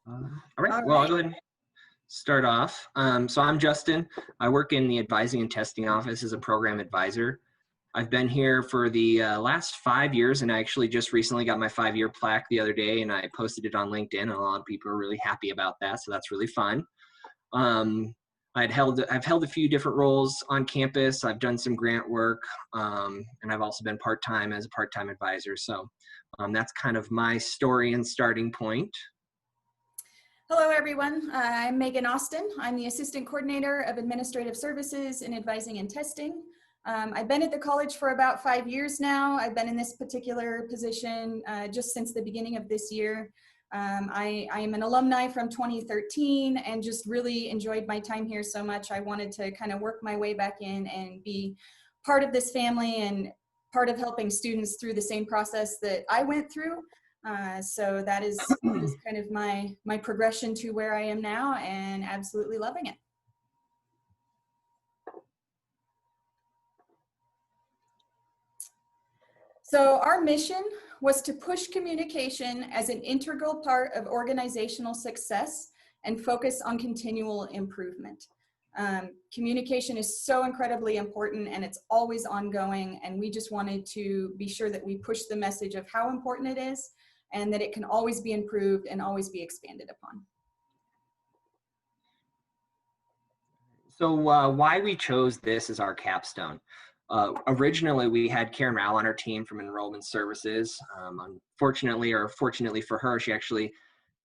All right, well, I'll go ahead and start off. So I'm Justin. I work in the advising and testing office as a program advisor. I've been here for the last 5 years, and I actually just recently got my 5-year plaque the other day, and I posted it on LinkedIn, and a lot of people are really happy about that, so that's really fun. I've held a few different roles on campus. I've done some grant work, and I've also been part-time as a part-time advisor. So that's kind of my story and starting point. Hello, everyone. I'm Meghann Austin. I'm the Assistant Coordinator of Administrative Services in Advising and Testing. I've been at the college for about 5 years now. I've been in this particular position just since the beginning of this year. I am an alumni from 2013 and just really enjoyed my time here so much. I wanted to kind of work my way back in and be part of this family and part of helping students through the same process that I went through. So that is kind of my progression to where I am now, and absolutely loving it. So our mission was to push communication as an integral part of organizational success and focus on continual improvement. Communication is so incredibly important, and it's always ongoing, and we just wanted to be sure that we push the message of how important it is and that it can always be improved and always be expanded upon. So why we chose this as our capstone. Originally, we had Karen Rao on our team from Enrollment Services. Unfortunately, or fortunately for her, she actually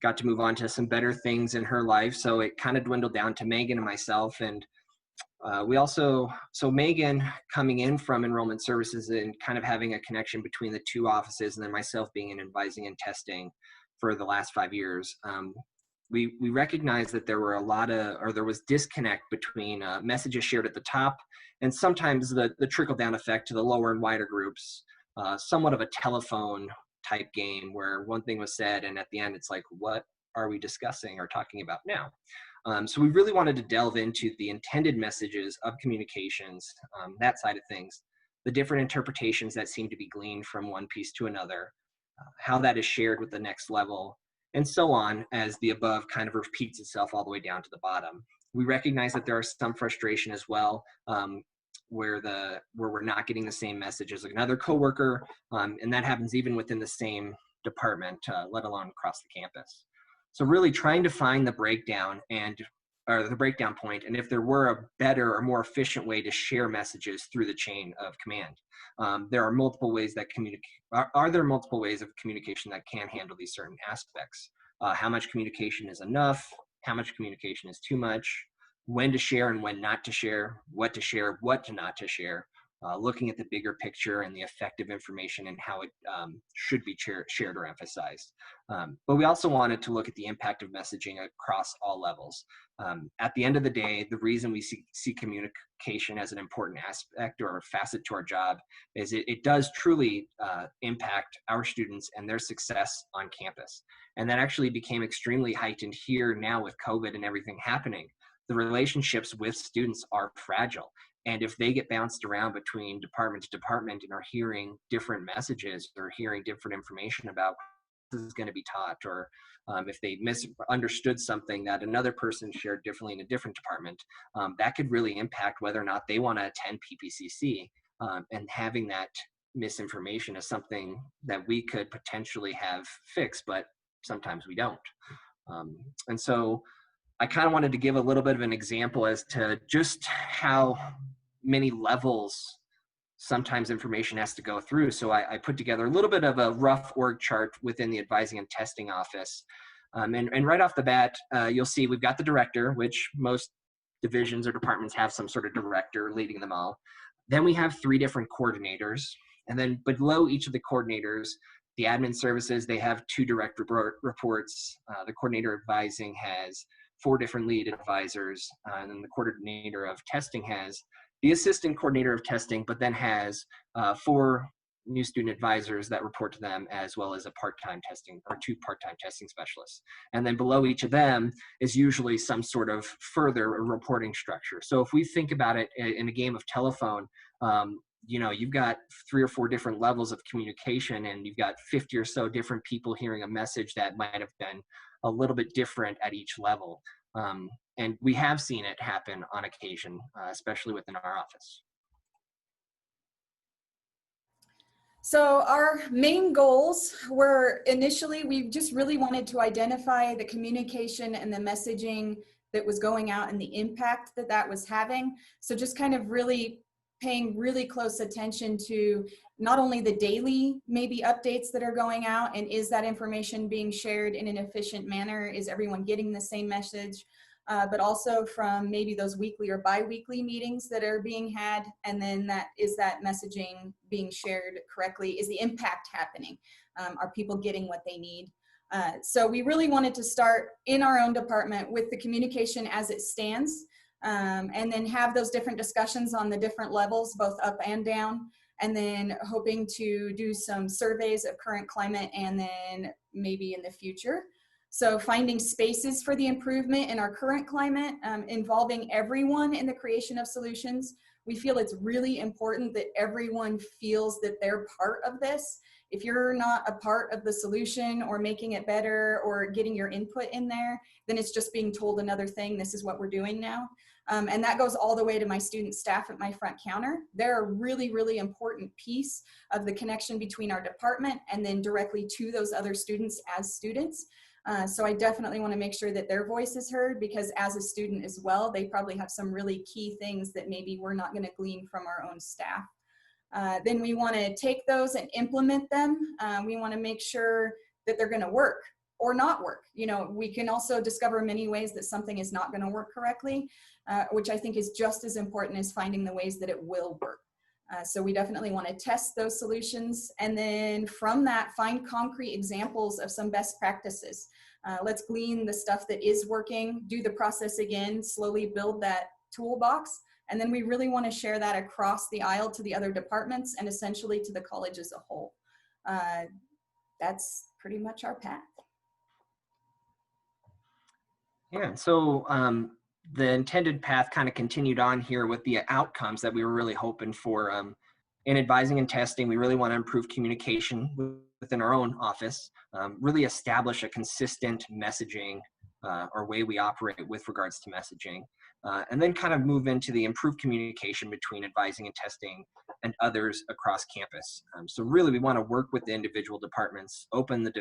got to move on to some better things in her life. So it kind of dwindled down to Meghann and myself. And so Meghann coming in from Enrollment Services and kind of having a connection between the two offices, and then myself being in advising and testing for the last 5 years. We recognized that there were there was disconnect between messages shared at the top and sometimes the trickle-down effect to the lower and wider groups, somewhat of a telephone type game where one thing was said and at the end it's like, what are we discussing or talking about now? So we really wanted to delve into the intended messages of communications, that side of things, the different interpretations that seem to be gleaned from one piece to another, how that is shared with the next level, and so on, as the above kind of repeats itself all the way down to the bottom. We recognize that there is some frustration as well, where we're not getting the same message as another coworker, and that happens even within the same department, let alone across the campus. So really trying to find the breakdown point, and if there were a better or more efficient way to share messages through the chain of command. There are multiple ways that are there multiple ways of communication that can handle these certain aspects? How much communication is enough? How much communication is too much? When to share and when not to share, what to not to share, looking at the bigger picture and the effective information and how it should be shared or emphasized. But we also wanted to look at the impact of messaging across all levels. At the end of the day, the reason we see communication as an important aspect or facet to our job is it does truly impact our students and their success on campus. And that actually became extremely heightened here now with COVID and everything happening. The relationships with students are fragile. And if they get bounced around between department to department and are hearing different messages or hearing different information about what is going to be taught, or if they misunderstood something that another person shared differently in a different department, that could really impact whether or not they want to attend PPCC. And having that misinformation is something that we could potentially have fixed, but sometimes we don't. And so I kind of wanted to give a little bit of an example as to just how many levels sometimes information has to go through. So I put together a little bit of a rough org chart within the advising and testing office. And right off the bat, you'll see we've got the director, which most divisions or departments have some sort of director leading them all. Then we have 3 different coordinators. And then below each of the coordinators, the admin services, they have 2 direct reports. The coordinator advising has 4 different lead advisors, and then the coordinator of testing has the assistant coordinator of testing, but then has 4 new student advisors that report to them, as well as a part-time testing or 2 part-time testing specialists. And then below each of them is usually some sort of further reporting structure. So if we think about it in a game of telephone, you know, you've got 3 or 4 different levels of communication, and you've got 50 or so different people hearing a message that might have been a little bit different at each level. Um, and we have seen it happen on occasion, especially within our office. So our main goals were initially, we just really wanted to identify the communication and the messaging that was going out and the impact that that was having. So just kind of really paying really close attention to not only the daily maybe updates that are going out, and is that information being shared in an efficient manner? Is everyone getting the same message? But also from maybe those weekly or bi-weekly meetings that are being had, and then that messaging being shared correctly? Is the impact happening? Are people getting what they need? So we really wanted to start in our own department with the communication as it stands, and then have those different discussions on the different levels, both up and down, and then hoping to do some surveys of current climate and then maybe in the future. So finding spaces for the improvement in our current climate, involving everyone in the creation of solutions. We feel it's really important that everyone feels that they're part of this. If you're not a part of the solution or making it better or getting your input in there, then it's just being told another thing. This is what we're doing now. And that goes all the way to my student staff at my front counter. They're a really, really important piece of the connection between our department and then directly to those other students as students. So I definitely want to make sure that their voice is heard, because as a student as well, they probably have some really key things that maybe we're not going to glean from our own staff. Then we want to take those and implement them. We want to make sure that they're going to work or not work. You know, we can also discover many ways that something is not going to work correctly, which I think is just as important as finding the ways that it will work. So we definitely want to test those solutions, and then from that find concrete examples of some best practices. Let's glean the stuff that is working, do the process again, slowly build that toolbox, and then we really want to share that across the aisle to the other departments and essentially to the college as a whole. That's pretty much our path. Yeah, so the intended path kind of continued on here with the outcomes that we were really hoping for. In advising and testing, we really want to improve communication within our own office, really establish a consistent messaging or way we operate with regards to messaging, and then kind of move into the improved communication between advising and testing and others across campus. So really we want to work with the individual departments, open the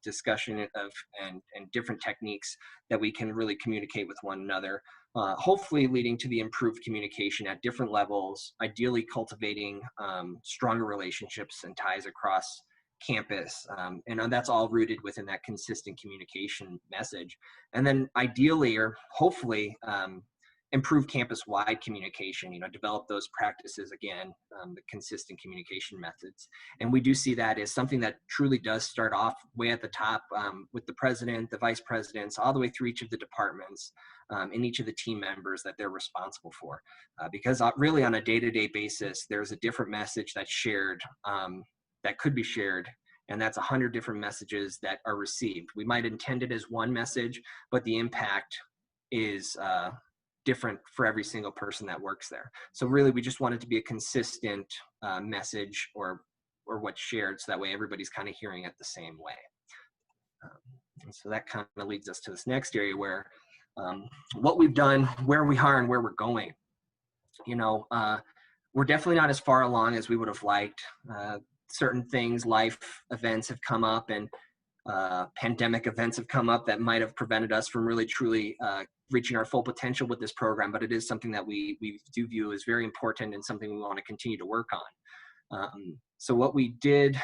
discussion of and different techniques that we can really communicate with one another, hopefully leading to the improved communication at different levels, ideally cultivating stronger relationships and ties across campus. And that's all rooted within that consistent communication message. And then ideally, or hopefully, improve campus-wide communication, you know, develop those practices again, the consistent communication methods. And we do see that as something that truly does start off way at the top with the president, the vice presidents, all the way through each of the departments and each of the team members that they're responsible for. Because really on a day-to-day basis, there's a different message that's shared, that could be shared, and that's 100 different messages that are received. We might intend it as one message, but the impact is different for every single person that works there. So really, we just want it to be a consistent message or what's shared, so that way everybody's kind of hearing it the same way. And so that kind of leads us to this next area where what we've done, where we are, and where we're going. You know, we're definitely not as far along as we would have liked. Certain things, life events have come up, and pandemic events have come up that might have prevented us from really truly reaching our full potential with this program, but it is something that we do view as very important and something we want to continue to work on. So what we did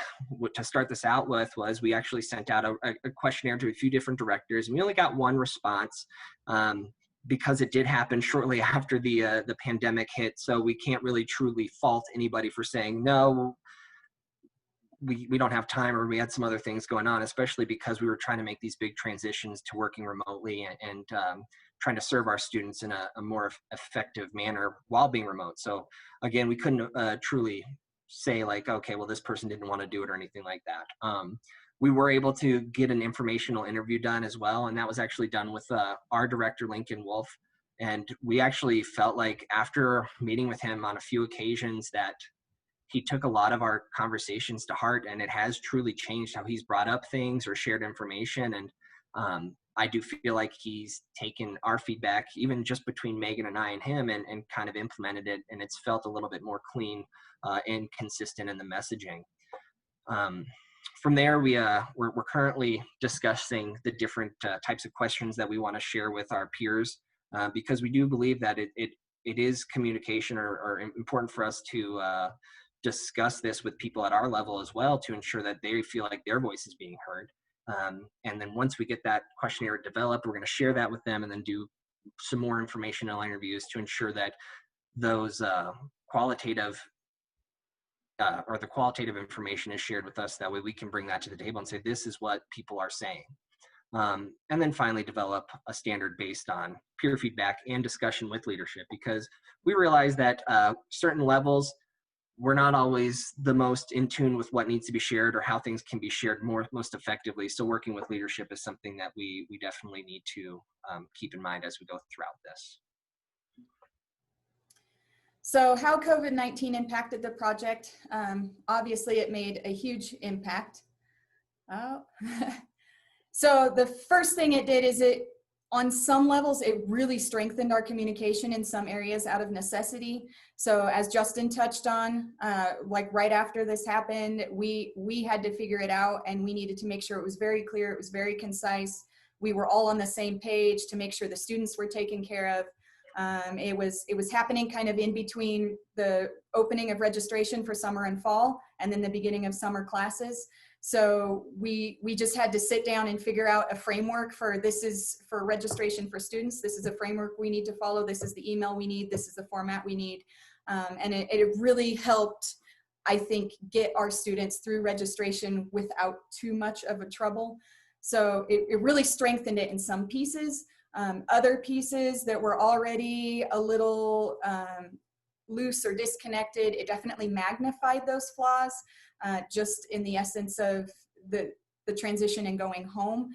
to start this out with was we actually sent out a questionnaire to a few different directors, and we only got one response because it did happen shortly after the pandemic hit. So we can't really truly fault anybody for saying, no, we don't have time, or we had some other things going on, especially because we were trying to make these big transitions to working remotely and trying to serve our students in a more effective manner while being remote. So again, we couldn't truly say like, okay, well, this person didn't want to do it or anything like that. We were able to get an informational interview done as well, and that was actually done with our director, Lincoln Wolf. And we actually felt like after meeting with him on a few occasions that he took a lot of our conversations to heart, and it has truly changed how he's brought up things or shared information. And I do feel like he's taken our feedback, even just between Meghann and I and him, and kind of implemented it, and it's felt a little bit more clean and consistent in the messaging. Um, from there, we're currently discussing the different types of questions that we want to share with our peers, because we do believe that it is communication or important for us to discuss this with people at our level as well, to ensure that they feel like their voice is being heard. And then once we get that questionnaire developed, we're going to share that with them, and then do some more informational interviews to ensure that those qualitative or the qualitative information is shared with us. That way we can bring that to the table and say, this is what people are saying. And then finally develop a standard based on peer feedback and discussion with leadership, because we realize that certain levels, we're not always the most in tune with what needs to be shared or how things can be shared most effectively. So working with leadership is something that we definitely need to keep in mind as we go throughout this. So how COVID-19 impacted the project? Obviously, it made a huge impact. Oh. So the first thing it did is on some levels, it really strengthened our communication in some areas out of necessity. So as Justin touched on, like right after this happened, we had to figure it out, and we needed to make sure it was very clear, it was very concise. We were all on the same page to make sure the students were taken care of. It was happening kind of in between the opening of registration for summer and fall, and then the beginning of summer classes. So we just had to sit down and figure out a framework for, this is for registration for students. This is a framework we need to follow. This is the email we need. This is the format we need. And it really helped, I think, get our students through registration without too much of a trouble. So it really strengthened it in some pieces. Other pieces that were already a little loose or disconnected, it definitely magnified those flaws, just in the essence of the transition and going home.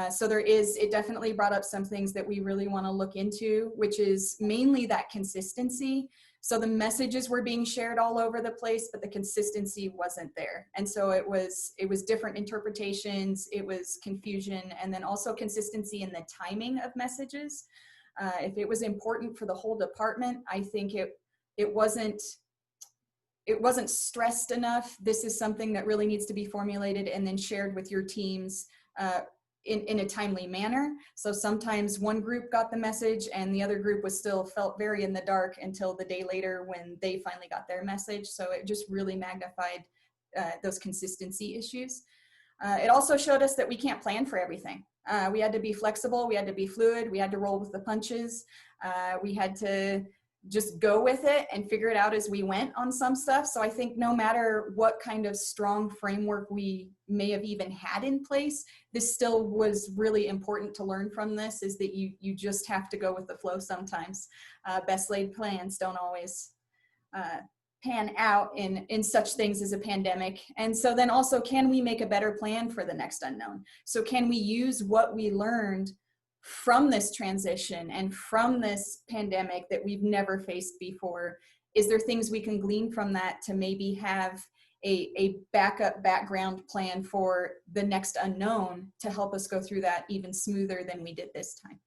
So it definitely brought up some things that we really want to look into, which is mainly that consistency. So the messages were being shared all over the place, but the consistency wasn't there. And so it was different interpretations, it was confusion, and then also consistency in the timing of messages. If it was important for the whole department, I think it wasn't stressed enough. This is something that really needs to be formulated and then shared with your teams in a timely manner. So sometimes one group got the message and the other group felt very in the dark until the day later when they finally got their message. So it just really magnified those consistency issues. It also showed us that we can't plan for everything. We had to be flexible, we had to be fluid, we had to roll with the punches. We had to just go with it and figure it out as we went on some stuff. So I think no matter what kind of strong framework we may have even had in place, this still was really important to learn from this, is that you just have to go with the flow sometimes. Best laid plans don't always pan out in such things as a pandemic. And so then also, can we make a better plan for the next unknown? So can we use what we learned from this transition and from this pandemic that we've never faced before? Is there things we can glean from that to maybe have a backup background plan for the next unknown to help us go through that even smoother than we did this time?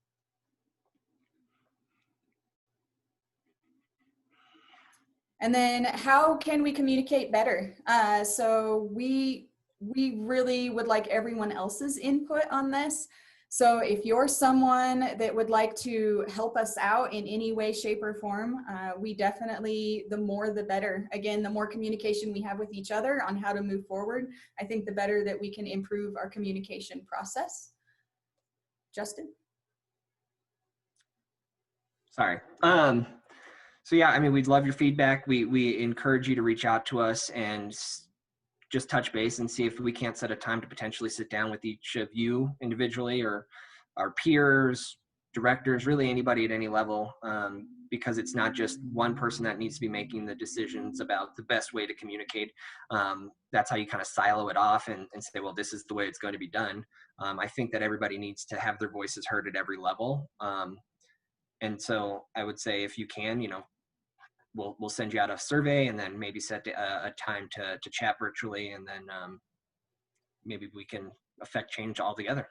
And then how can we communicate better? So we really would like everyone else's input on this. So if you're someone that would like to help us out in any way, shape, or form, we definitely, the more the better. Again, the more communication we have with each other on how to move forward, I think the better that we can improve our communication process. Justin? Sorry. So yeah, I mean, we'd love your feedback. We encourage you to reach out to us and just touch base and see if we can't set a time to potentially sit down with each of you individually, or our peers, directors, really anybody at any level, because it's not just one person that needs to be making the decisions about the best way to communicate. That's how you kind of silo it off and say, well, this is the way it's going to be done. I think that everybody needs to have their voices heard at every level. And so I would say, if you can, we'll send you out a survey, and then maybe set a time to chat virtually, and then maybe we can affect change altogether.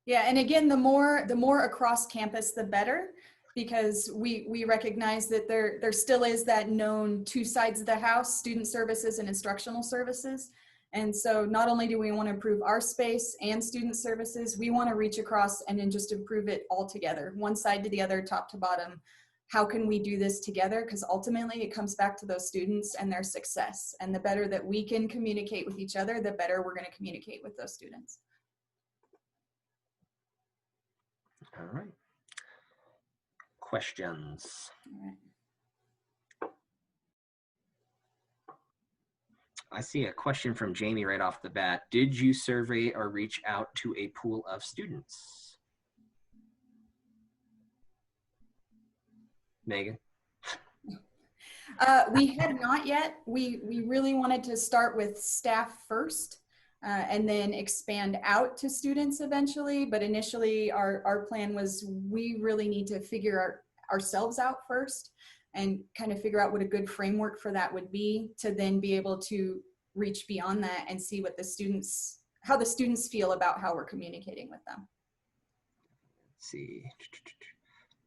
Yeah, and again, the more across campus, the better, because we recognize that there still is that known two sides of the house, student services and instructional services. And so not only do we want to improve our space and student services, we want to reach across and then just improve it all together, one side to the other, top to bottom. How can we do this together? Because ultimately it comes back to those students and their success. And the better that we can communicate with each other, the better we're going to communicate with those students. All right. Questions? All right. I see a question from Jamie right off the bat. Did you survey or reach out to a pool of students? Megan? We had not yet. We really wanted to start with staff first and then expand out to students eventually. But initially our plan was we really need to figure ourselves out first and kind of figure out what a good framework for that would be, to then be able to reach beyond that and see what how the students feel about how we're communicating with them. Let's see.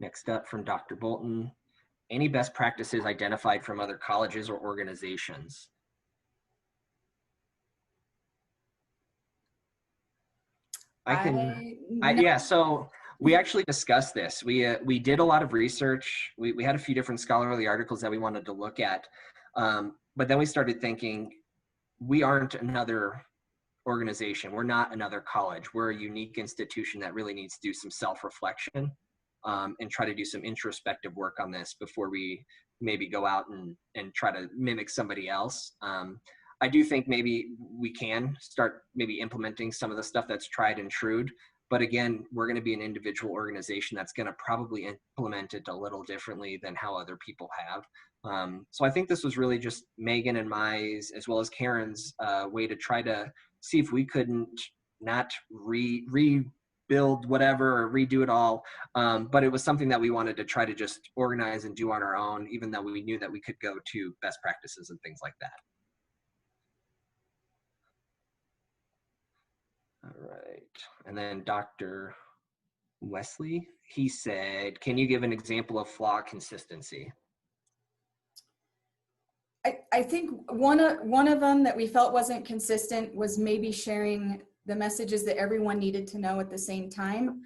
Next up from Dr. Bolton. Any best practices identified from other colleges or organizations? Yeah, so we actually discussed this. We did a lot of research. We had a few different scholarly articles that we wanted to look at. But then we started thinking, we aren't another organization. We're not another college. We're a unique institution that really needs to do some self-reflection and try to do some introspective work on this before we maybe go out and try to mimic somebody else. I do think maybe we can start maybe implementing some of the stuff that's tried and true. But again, we're going to be an individual organization that's going to probably implement it a little differently than how other people have. So I think this was really just Meghann and my, as well as Karen's way to try to see if we couldn't not rebuild whatever or redo it all. But it was something that we wanted to try to just organize and do on our own, even though we knew that we could go to best practices and things like that. All right. And then Dr. Wesley, he said, can you give an example of flaw consistency? I think one of them that we felt wasn't consistent was maybe sharing the messages that everyone needed to know at the same time.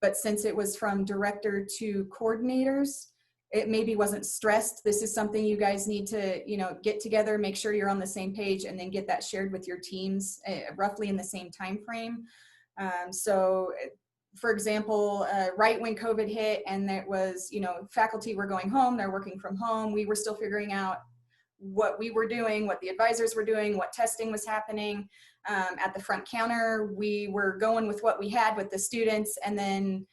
But since it was from director to coordinators, it maybe wasn't stressed. This is something you guys need to, get together, make sure you're on the same page, and then get that shared with your teams roughly in the same time frame. So for example, right when COVID hit and it was, faculty were going home, they're working from home, we were still figuring out what we were doing, what the advisors were doing, what testing was happening. At the front counter, we were going with what we had with the students, and then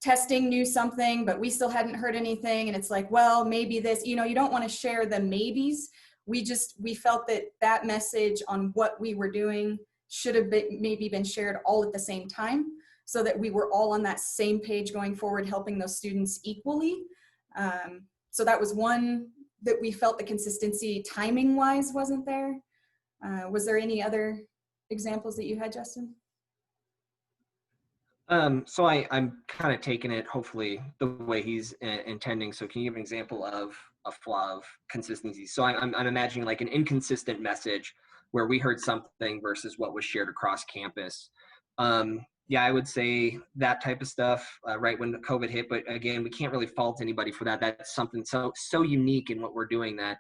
testing knew something, but we still hadn't heard anything. And it's like, well, maybe this, you don't want to share the maybes. We felt that message on what we were doing should have maybe been shared all at the same time, so that we were all on that same page going forward, helping those students equally. So that was one that we felt the consistency timing wise wasn't there. Was there any other examples that you had, Justin? So I'm kind of taking it hopefully the way he's intending. So can you give an example of a flaw of consistency? So I'm imagining like an inconsistent message where we heard something versus what was shared across campus. Yeah, I would say that type of stuff right when the COVID hit. But again, we can't really fault anybody for that. That's something so unique in what we're doing that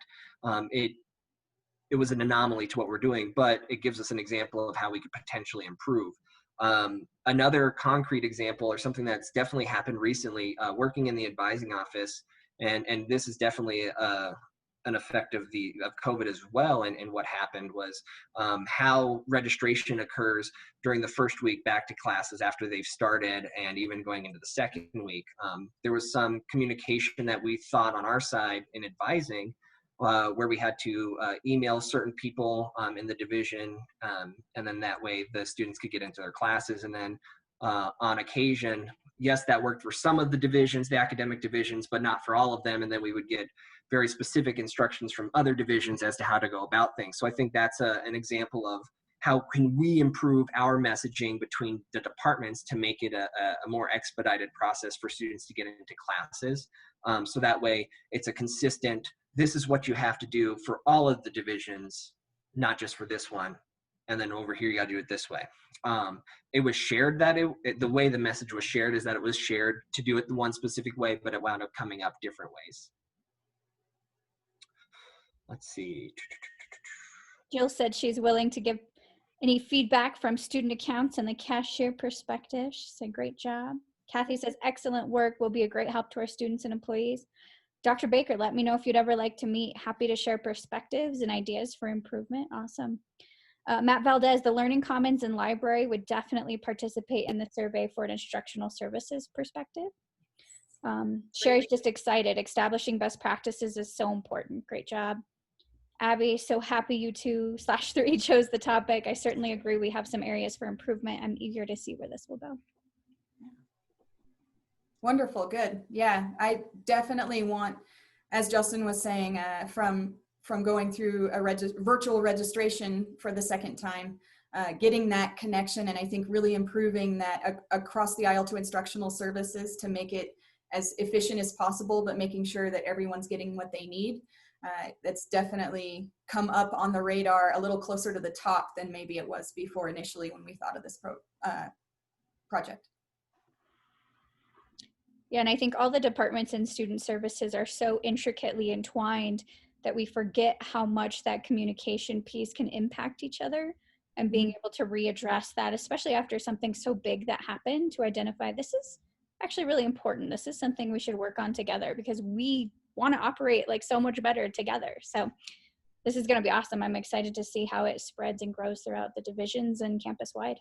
it was an anomaly to what we're doing, but it gives us an example of how we could potentially improve. Another concrete example, or something that's definitely happened recently, working in the advising office, and this is definitely an effect of COVID as well. And what happened was how registration occurs during the first week back to classes after they've started, and even going into the second week. There was some communication that we thought on our side in advising, where we had to email certain people in the division, and then that way the students could get into their classes. And then on occasion, yes, that worked for some of the divisions, the academic divisions, but not for all of them. And then we would get very specific instructions from other divisions as to how to go about things. So I think that's an example of how can we improve our messaging between the departments to make it a more expedited process for students to get into classes. So that way it's a consistent, this is what you have to do for all of the divisions, not just for this one. And then over here, you got to do it this way. It was shared that the way the message was shared is that it was shared to do it the one specific way, but it wound up coming up different ways. Let's see. Jill said she's willing to give any feedback from student accounts and the cashier perspective. She said, great job. Kathy says, excellent work, will be a great help to our students and employees. Dr. Baker, let me know if you'd ever like to meet. Happy to share perspectives and ideas for improvement. Awesome. Matt Valdez, the Learning Commons and Library would definitely participate in the survey for an instructional services perspective. Sherry's just excited. Establishing best practices is so important. Great job. Abby, so happy you 2/3 chose the topic. I certainly agree. We have some areas for improvement. I'm eager to see where this will go. Wonderful, good. Yeah, I definitely want, as Justin was saying, from going through a virtual registration for the second time, getting that connection, and I think really improving that across the aisle to instructional services to make it as efficient as possible, but making sure that everyone's getting what they need. That's definitely come up on the radar a little closer to the top than maybe it was before initially when we thought of this project. Yeah, and I think all the departments in student services are so intricately entwined that we forget how much that communication piece can impact each other, and being able to readdress that, especially after something so big that happened, to identify this is actually really important. This is something we should work on together because we want to operate like so much better together. So this is going to be awesome. I'm excited to see how it spreads and grows throughout the divisions and campus wide.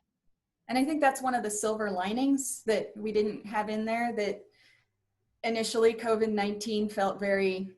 And I think that's one of the silver linings that we didn't have in there, that initially COVID-19 felt very,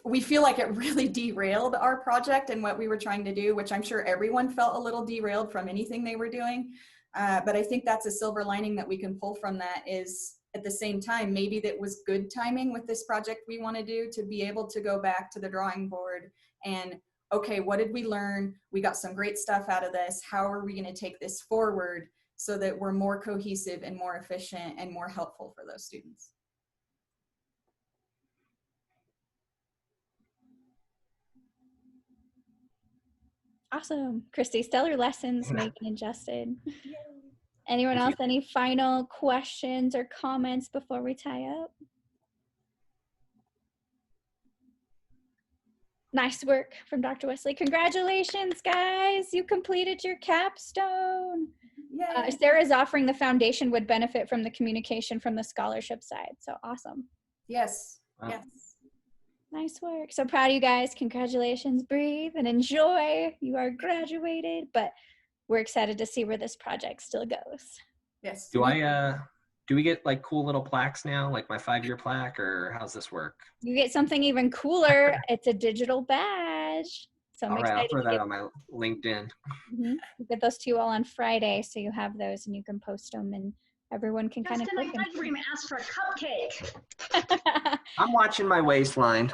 we feel like it really derailed our project and what we were trying to do, which I'm sure everyone felt a little derailed from anything they were doing. But I think that's a silver lining that we can pull from that, is at the same time, maybe that was good timing with this project we want to do, to be able to go back to the drawing board and, okay, what did we learn? We got some great stuff out of this. How are we going to take this forward so that we're more cohesive and more efficient and more helpful for those students? Awesome. Christy, stellar lessons, Meghann and Justin. Anyone else, any final questions or comments before we tie up? Nice work from Dr. Wesley. Congratulations, guys. You completed your capstone. Sarah's offering the foundation would benefit from the communication from the scholarship side. So awesome. Yes. Wow. Yes. Nice work. So proud of you guys. Congratulations. Breathe and enjoy. You are graduated, but we're excited to see where this project still goes. Yes. Do we get like cool little plaques now, like my 5-year plaque, or how's this work? You get something even cooler. It's a digital badge. So I'm all right, excited I'll throw to that on my LinkedIn. We'll get those to you all on Friday, so you have those and you can post them and everyone can kind of Justin, I thought you were going to ask for a cupcake. I'm watching my waistline.